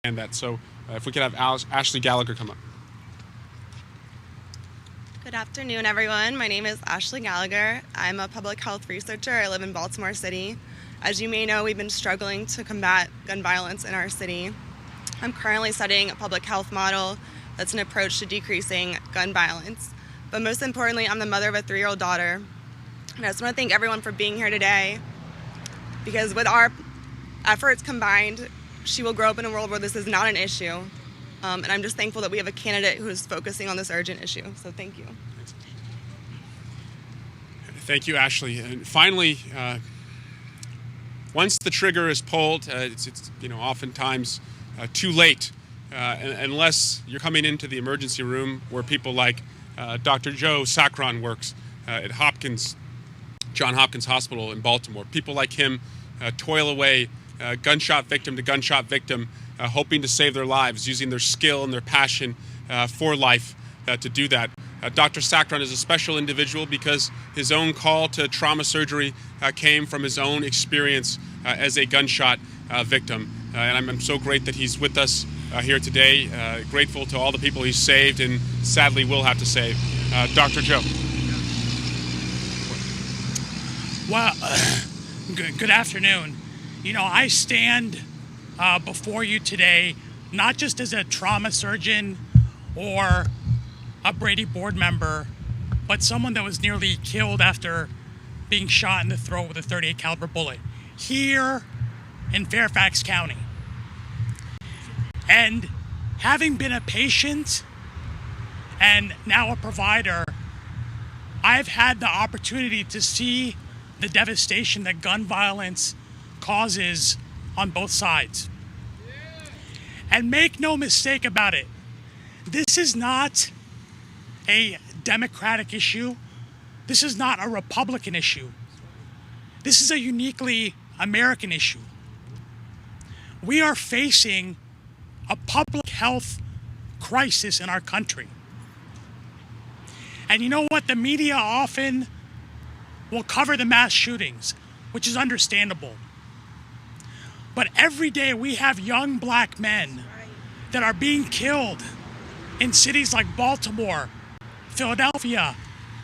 that. So if we could have Ashley Gallagher come up. Good afternoon, everyone. My name is Ashley Gallagher. I'm a public health researcher. I live in Baltimore City. As you may know, we've been struggling to combat gun violence in our city. I'm currently studying a public health model that's an approach to decreasing gun violence. But most importantly, I'm the mother of a 3-year-old daughter. And I just want to thank everyone for being here today, because with our efforts combined, she will grow up in a world where this is not an issue. And I'm just thankful that we have a candidate who is focusing on this urgent issue. So thank you. Thank you, Ashley. And finally, once the trigger is pulled, it's oftentimes too late, unless you're coming into the emergency room where people like Dr. Joe Sacron works at John Hopkins Hospital in Baltimore. People like him toil away gunshot victim to gunshot victim, hoping to save their lives, using their skill and their passion for life to do that. Dr. Sacron is a special individual because his own call to trauma surgery came from his own experience as a gunshot victim. And I'm so great that he's with us here today. Grateful to all the people he's saved and sadly will have to save. Dr. Joe. Well, good afternoon. I stand before you today not just as a trauma surgeon or a Brady board member, but someone that was nearly killed after being shot in the throat with a .38 caliber bullet here in Fairfax County. And having been a patient and now a provider, I've had the opportunity to see the devastation that gun violence causes on both sides. And make no mistake about it, this is not a Democratic issue. This is not a Republican issue. This is a uniquely American issue. We are facing a public health crisis in our country. And you know what? The media often will cover the mass shootings, which is understandable. But every day we have young black men that are being killed in cities like Baltimore, Philadelphia,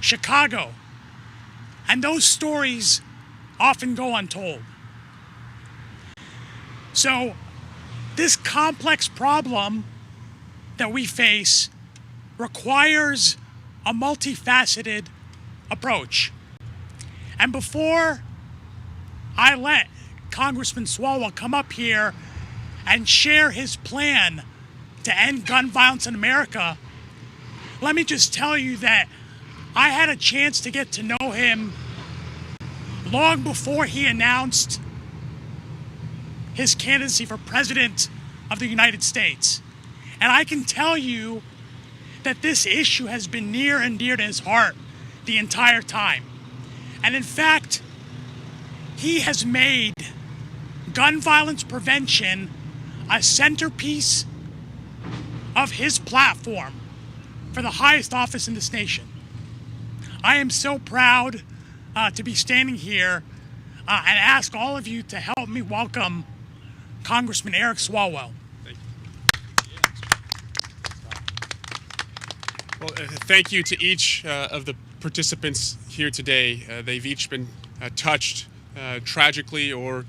Chicago. And those stories often go untold. So this complex problem that we face requires a multifaceted approach. And before I let Congressman Swalwell come up here and share his plan to end gun violence in America, let me just tell you that I had a chance to get to know him long before he announced his candidacy for President of the United States. And I can tell you that this issue has been near and dear to his heart the entire time. And in fact, he has made gun violence prevention a centerpiece of his platform for the highest office in this nation. I am so proud to be standing here and ask all of you to help me welcome Congressman Eric Swalwell. Well, thank you to each of the participants here today. They've each been touched tragically or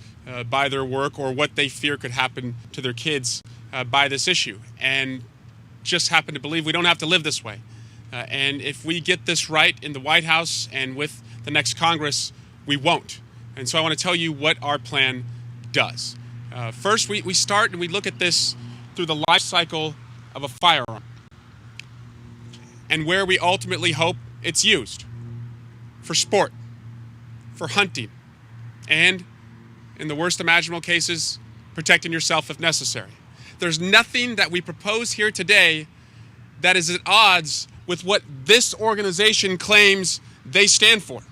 by their work or what they fear could happen to their kids by this issue, and just happen to believe we don't have to live this way. And if we get this right in the White House and with the next Congress, we won't. And so I want to tell you what our plan does. First, we start and we look at this through the life cycle of a firearm and where we ultimately hope it's used for sport, for hunting, and in the worst imaginable cases, protecting yourself if necessary. There's nothing that we propose here today that is at odds with what this organization claims they stand for.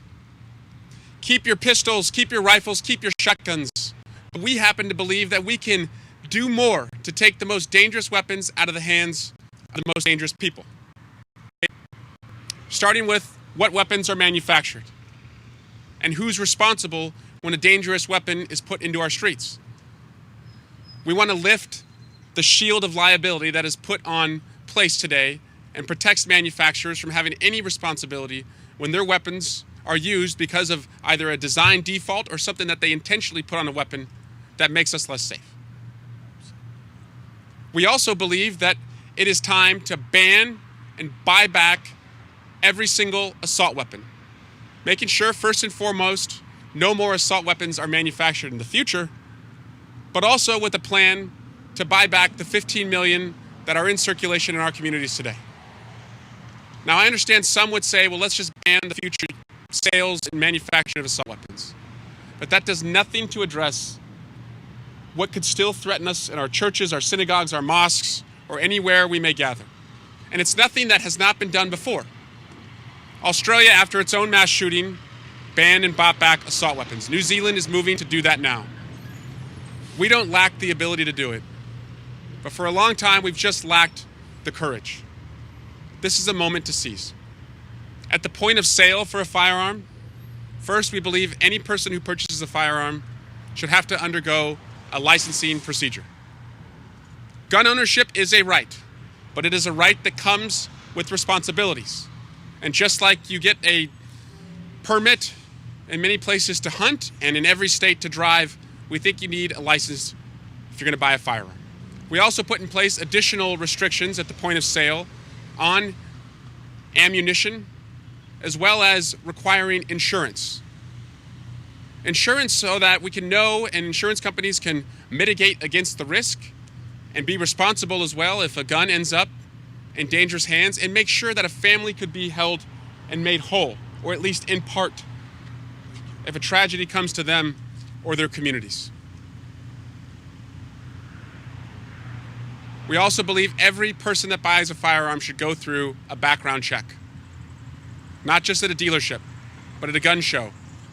Keep your pistols, keep your rifles, keep your shotguns. We happen to believe that we can do more to take the most dangerous weapons out of the hands of the most dangerous people. Starting with what weapons are manufactured and who's responsible when a dangerous weapon is put into our streets. We want to lift the shield of liability that is put on place today and protects manufacturers from having any responsibility when their weapons are used because of either a design default or something that they intentionally put on a weapon that makes us less safe. We also believe that it is time to ban and buy back every single assault weapon, making sure, first and foremost, no more assault weapons are manufactured in the future, but also with a plan to buy back the 15 million that are in circulation in our communities today. Now, I understand some would say, well, let's just ban the future sales and manufacturing of assault weapons. But that does nothing to address what could still threaten us in our churches, our synagogues, our mosques, or anywhere we may gather. And it's nothing that has not been done before. Australia, after its own mass shooting, banned and bought back assault weapons. New Zealand is moving to do that now. We don't lack the ability to do it. But for a long time, we've just lacked the courage. This is a moment to seize. At the point of sale for a firearm, first, we believe any person who purchases a firearm should have to undergo a licensing procedure. Gun ownership is a right, but it is a right that comes with responsibilities. And just like you get a permit in many places to hunt and in every state to drive, we think you need a license if you're going to buy a firearm. We also put in place additional restrictions at the point of sale on ammunition, as well as requiring insurance. Insurance so that we can know and insurance companies can mitigate against the risk and be responsible as well if a gun ends up in dangerous hands, and make sure that a family could be held and made whole, or at least in part, if a tragedy comes to them or their communities. We also believe every person that buys a firearm should go through a background check. Not just at a dealership, but at a gun show,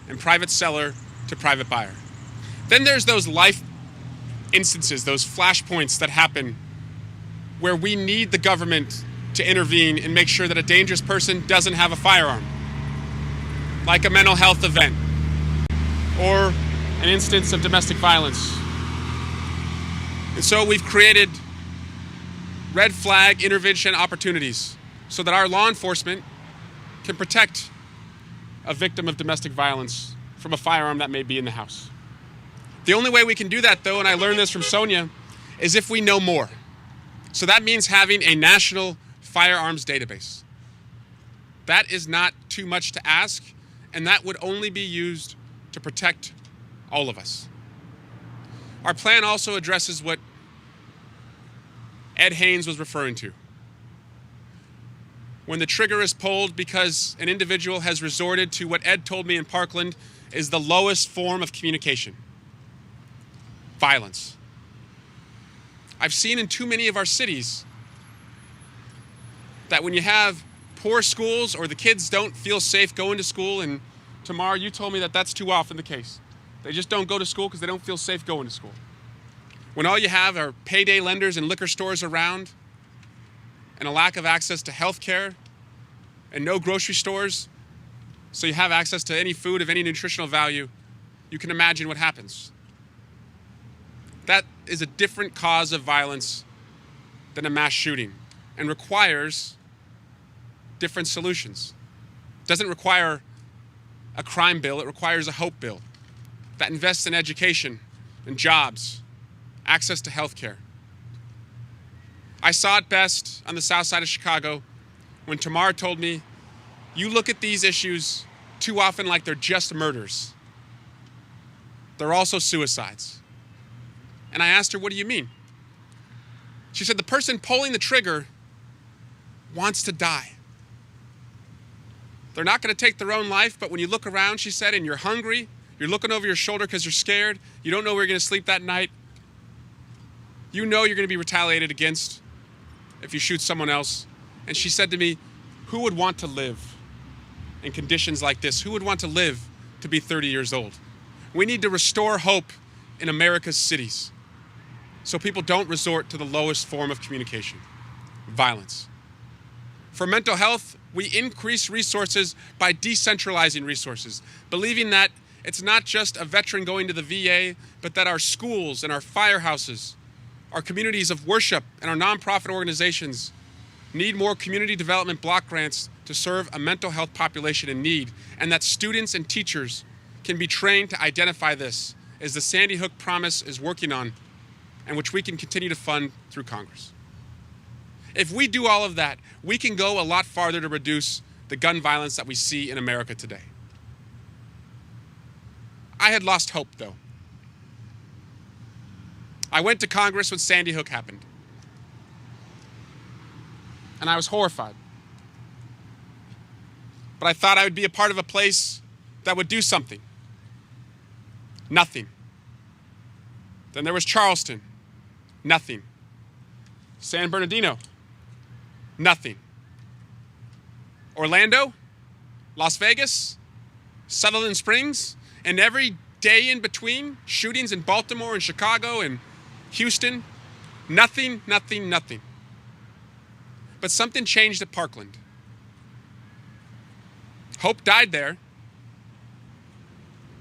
and private seller to private buyer. Then there's those life instances, those flashpoints that happen where we need the government to intervene and make sure that a dangerous person doesn't have a firearm, like a mental health event or an instance of domestic violence. And so we've created red flag intervention opportunities so that our law enforcement can protect a victim of domestic violence from a firearm that may be in the house. The only way we can do that, though, and I learned this from Sonia, is if we know more. So that means having a national firearms database. That is not too much to ask, and that would only be used to protect all of us. Our plan also addresses what Ed Haynes was referring to. When the trigger is pulled because an individual has resorted to what Ed told me in Parkland is the lowest form of communication: violence. I've seen in too many of our cities that when you have poor schools or the kids don't feel safe going to school, and Tamar, you told me that that's too often the case. They just don't go to school because they don't feel safe going to school. When all you have are payday lenders and liquor stores around, and a lack of access to health care, and no grocery stores, so you have access to any food of any nutritional value, you can imagine what happens. That is a different cause of violence than a mass shooting, and requires different solutions. It doesn't require a crime bill, it requires a hope bill that invests in education and jobs, access to health care. I saw it best on the south side of Chicago when Tamar told me, you look at these issues too often like they're just murders. They're also suicides. And I asked her, what do you mean? She said, the person pulling the trigger wants to die. They're not going to take their own life, but when you look around, she said, and you're hungry, you're looking over your shoulder because you're scared, you don't know where you're going to sleep that night, you know you're going to be retaliated against if you shoot someone else. And she said to me, who would want to live in conditions like this? Who would want to live to be 30 years old? We need to restore hope in America's cities so people don't resort to the lowest form of communication: violence. For mental health, we increase resources by decentralizing resources, believing that it's not just a veteran going to the VA, but that our schools and our firehouses, Our communities of worship and our nonprofit organizations need more community development block grants to serve a mental health population in need, and that students and teachers can be trained to identify this, as the Sandy Hook Promise is working on, and which we can continue to fund through Congress. If we do all of that, we can go a lot farther to reduce the gun violence that we see in America today. I had lost hope, though. I went to Congress when Sandy Hook happened, and I was horrified. But I thought I would be a part of a place that would do something. Nothing. Then there was Charleston. Nothing. San Bernardino. Nothing. Orlando, Las Vegas, Sutherland Springs, and every day in between, shootings in Baltimore and Chicago and Houston. Nothing, nothing, nothing. But something changed at Parkland. Hope died there,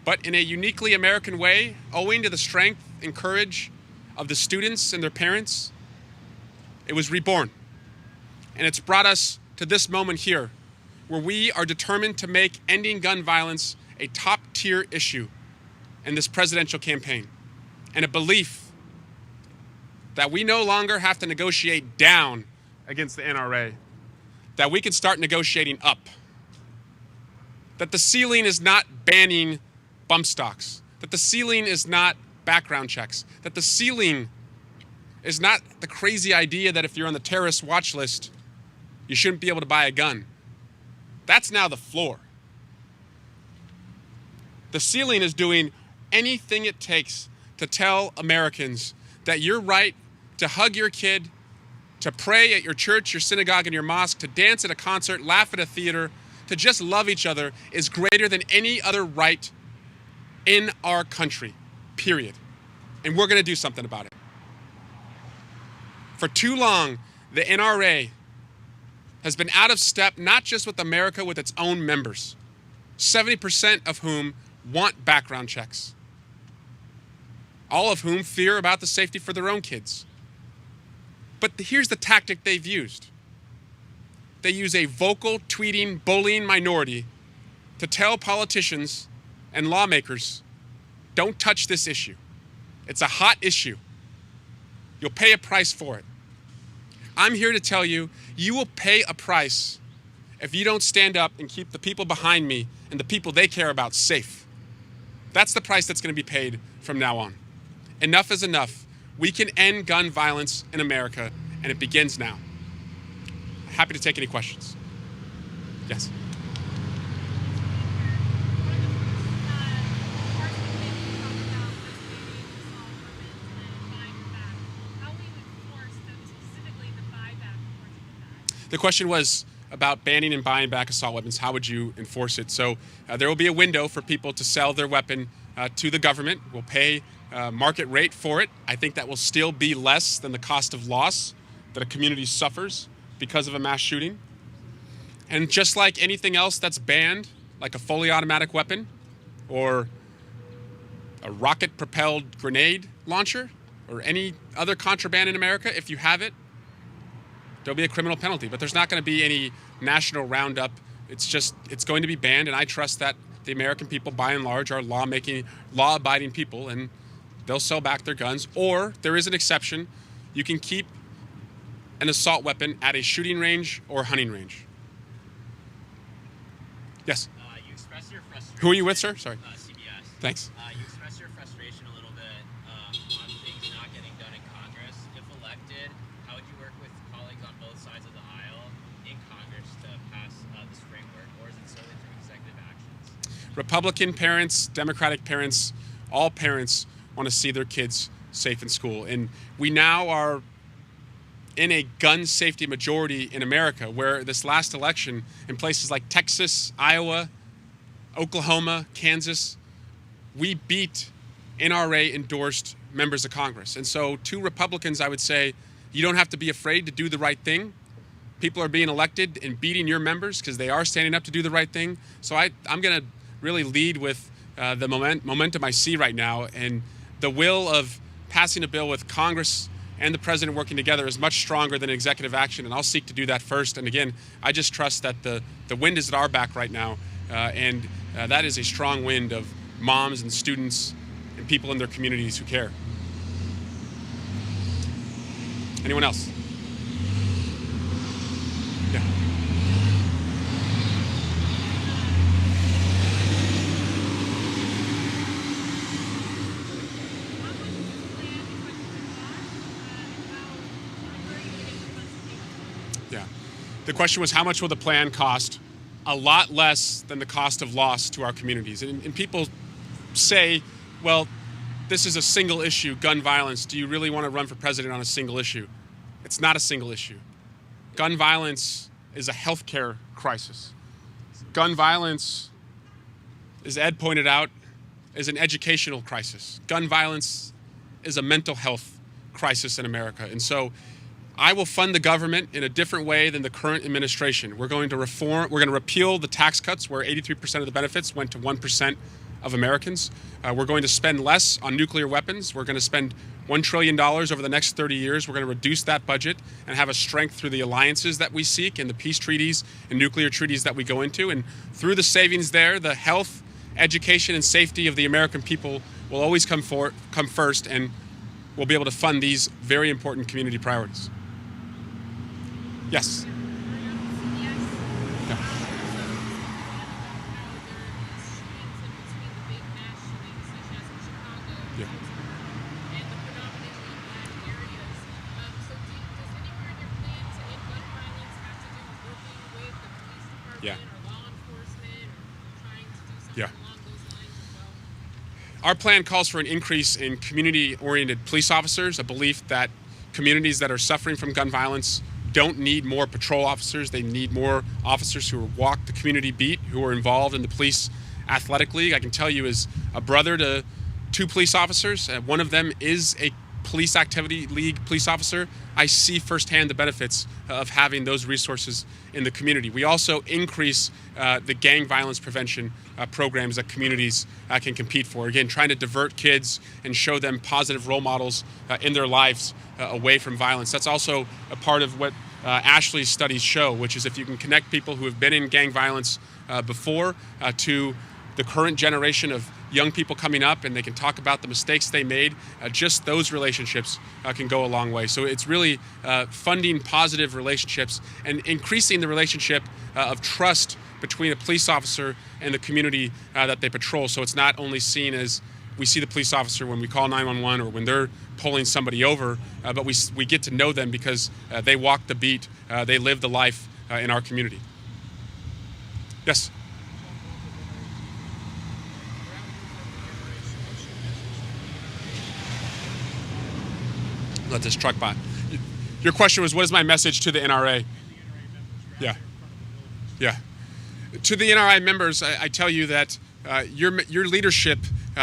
but in a uniquely American way, owing to the strength and courage of the students and their parents, it was reborn. And it's brought us to this moment here, where we are determined to make ending gun violence a top-tier issue in this presidential campaign, and a belief that we no longer have to negotiate down against the NRA, that we can start negotiating up. That the ceiling is not banning bump stocks, that the ceiling is not background checks, that the ceiling is not the crazy idea that if you're on the terrorist watch list, you shouldn't be able to buy a gun. That's now the floor. The ceiling is doing anything it takes to tell Americans that your right to hug your kid, to pray at your church, your synagogue, and your mosque, to dance at a concert, laugh at a theater, to just love each other is greater than any other right in our country, period. And we're going to do something about it. For too long, the NRA has been out of step, not just with America, with its own members, 70% of whom want background checks, all of whom fear about the safety for their own kids. But here's the tactic they've used. They use a vocal, tweeting, bullying minority to tell politicians and lawmakers, don't touch this issue. It's a hot issue. You'll pay a price for it. I'm here to tell you, you will pay a price if you don't stand up and keep the people behind me and the people they care about safe. That's the price that's going to be paid from now on. Enough is enough. We can end gun violence in America, and it begins now. Happy to take any questions. Yes. The question was about banning and buying back assault weapons. How would you enforce it? So there will be a window for people to sell their weapon to the government. We'll pay market rate for it. I think that will still be less than the cost of loss that a community suffers because of a mass shooting. And just like anything else that's banned, like a fully automatic weapon or a rocket-propelled grenade launcher or any other contraband in America, if you have it, there'll be a criminal penalty. But there's not going to be any national roundup. It's going to be banned, and I trust that the American people, by and large, are law-abiding people, and they'll sell back their guns. Or there is an exception. You can keep an assault weapon at a shooting range or hunting range. Yes? You express your frustration. Who are you with, sir? Sorry. CBS. Thanks. You express your frustration a little bit on things not getting done in Congress. If elected, how would you work with colleagues on both sides of the aisle in Congress to pass this framework, or is it solely through executive actions? Republican parents, Democratic parents, all parents want to see their kids safe in school. And we now are in a gun safety majority in America, where this last election in places like Texas, Iowa, Oklahoma, Kansas, we beat NRA-endorsed members of Congress. And so to Republicans, I would say, you don't have to be afraid to do the right thing. People are being elected and beating your members because they are standing up to do the right thing. So I'm going to really lead with the momentum I see right now and the will of passing a bill with Congress and the president working together is much stronger than executive action, and I'll seek to do that first. And again, I just trust that the wind is at our back right now, and that is a strong wind of moms and students and people in their communities who care. Anyone else? Yeah. Yeah. The question was, how much will the plan cost? A lot less than the cost of loss to our communities. And people say, well, this is a single issue, gun violence. Do you really want to run for president on a single issue? It's not a single issue. Gun violence is a healthcare crisis. Gun violence, as Ed pointed out, is an educational crisis. Gun violence is a mental health crisis in America. And so I will fund the government in a different way than the current administration. We're going to repeal the tax cuts where 83% of the benefits went to 1% of Americans. We're going to spend less on nuclear weapons. We're going to spend $1 trillion over the next 30 years. We're going to reduce that budget and have a strength through the alliances that we seek and the peace treaties and nuclear treaties that we go into. And through the savings there, the health, education, and safety of the American people will always come first, and we'll be able to fund these very important community priorities. Yes. Yeah. Yeah. Yeah. Yeah. Our plan calls for an increase in community-oriented police officers, a belief that communities that are suffering from gun violence don't need more patrol officers. They need more officers who walk the community beat, who are involved in the police athletic league. I can tell you, as a brother to 2 police officers, one of them is a police activity league police officer, I see firsthand the benefits of having those resources in the community. We also increase the gang violence prevention programs that communities can compete for. Again, trying to divert kids and show them positive role models in their lives away from violence. That's also a part of what Ashley's studies show, which is if you can connect people who have been in gang violence before to the current generation of young people coming up, and they can talk about the mistakes they made, just those relationships can go a long way. So it's really funding positive relationships and increasing the relationship of trust between a police officer and the community that they patrol. So it's not only seen as we see the police officer when we call 911 or when they're pulling somebody over, but we get to know them because they walk the beat, they live the life in our community. Yes? Let this truck by. Your question was, what is my message to the NRA? Yeah. Yeah. To the NRA members, I tell you that your leadership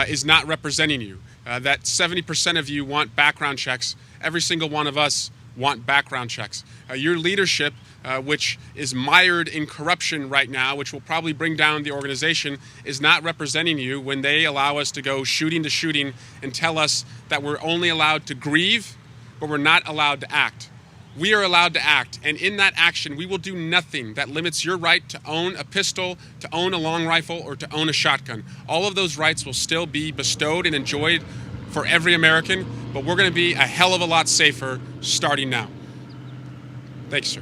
is not representing you. That 70% of you want background checks. Every single one of us want background checks. Your leadership, which is mired in corruption right now, which will probably bring down the organization, is not representing you when they allow us to go shooting to shooting and tell us that we're only allowed to grieve, but we're not allowed to act. We are allowed to act, and in that action, we will do nothing that limits your right to own a pistol, to own a long rifle, or to own a shotgun. All of those rights will still be bestowed and enjoyed for every American, but we're going to be a hell of a lot safer starting now. Thanks, sir.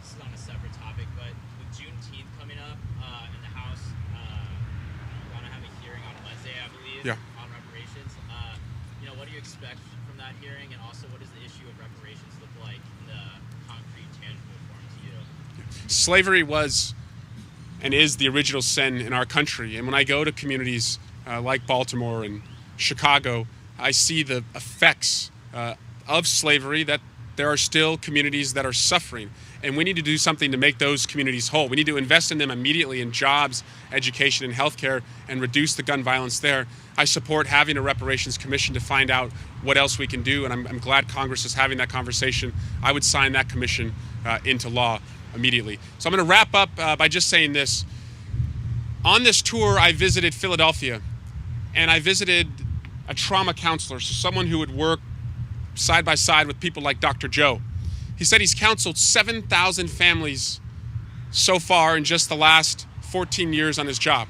This is on a separate topic, but with Juneteenth coming up in the House, we're going to have a hearing on Wednesday, I believe, on reparations. What do you expect from that hearing, and also what does the issue of reparations look like in the concrete, tangible form to you? Slavery was and is the original sin in our country, and when I go to communities like Baltimore and Chicago, I see the effects of slavery, that there are still communities that are suffering, and we need to do something to make those communities whole. We need to invest in them immediately in jobs, education, and healthcare, and reduce the gun violence there. I support having a reparations commission to find out what else we can do, and I'm glad Congress is having that conversation. I would sign that commission into law immediately. So I'm going to wrap up by just saying this. On this tour, I visited Philadelphia, and I visited a trauma counselor, so someone who would work side by side with people like Dr. Joe. He said he's counseled 7,000 families so far in just the last 14 years on his job.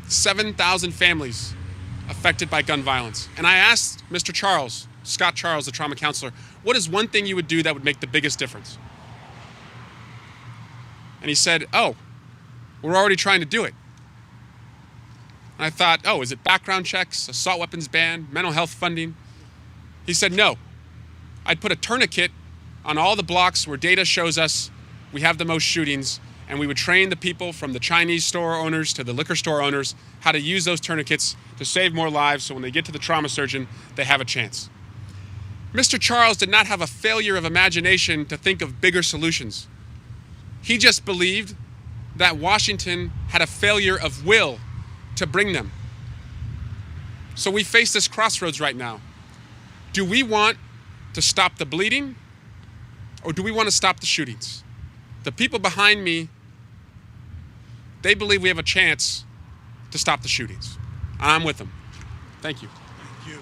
7,000 families affected by gun violence. And I asked Mr. Charles, Scott Charles, the trauma counselor, what is one thing you would do that would make the biggest difference? And he said, oh, we're already trying to do it. And I thought, oh, is it background checks, assault weapons ban, mental health funding? He said, no. I'd put a tourniquet on all the blocks where data shows us we have the most shootings, and we would train the people from the Chinese store owners to the liquor store owners how to use those tourniquets to save more lives, so when they get to the trauma surgeon, they have a chance. Mr. Charles did not have a failure of imagination to think of bigger solutions. He just believed that Washington had a failure of will to bring them. So we face this crossroads right now. Do we want to stop the bleeding, or do we want to stop the shootings? The people behind me, they believe we have a chance to stop the shootings. I'm with them. Thank you. Thank you.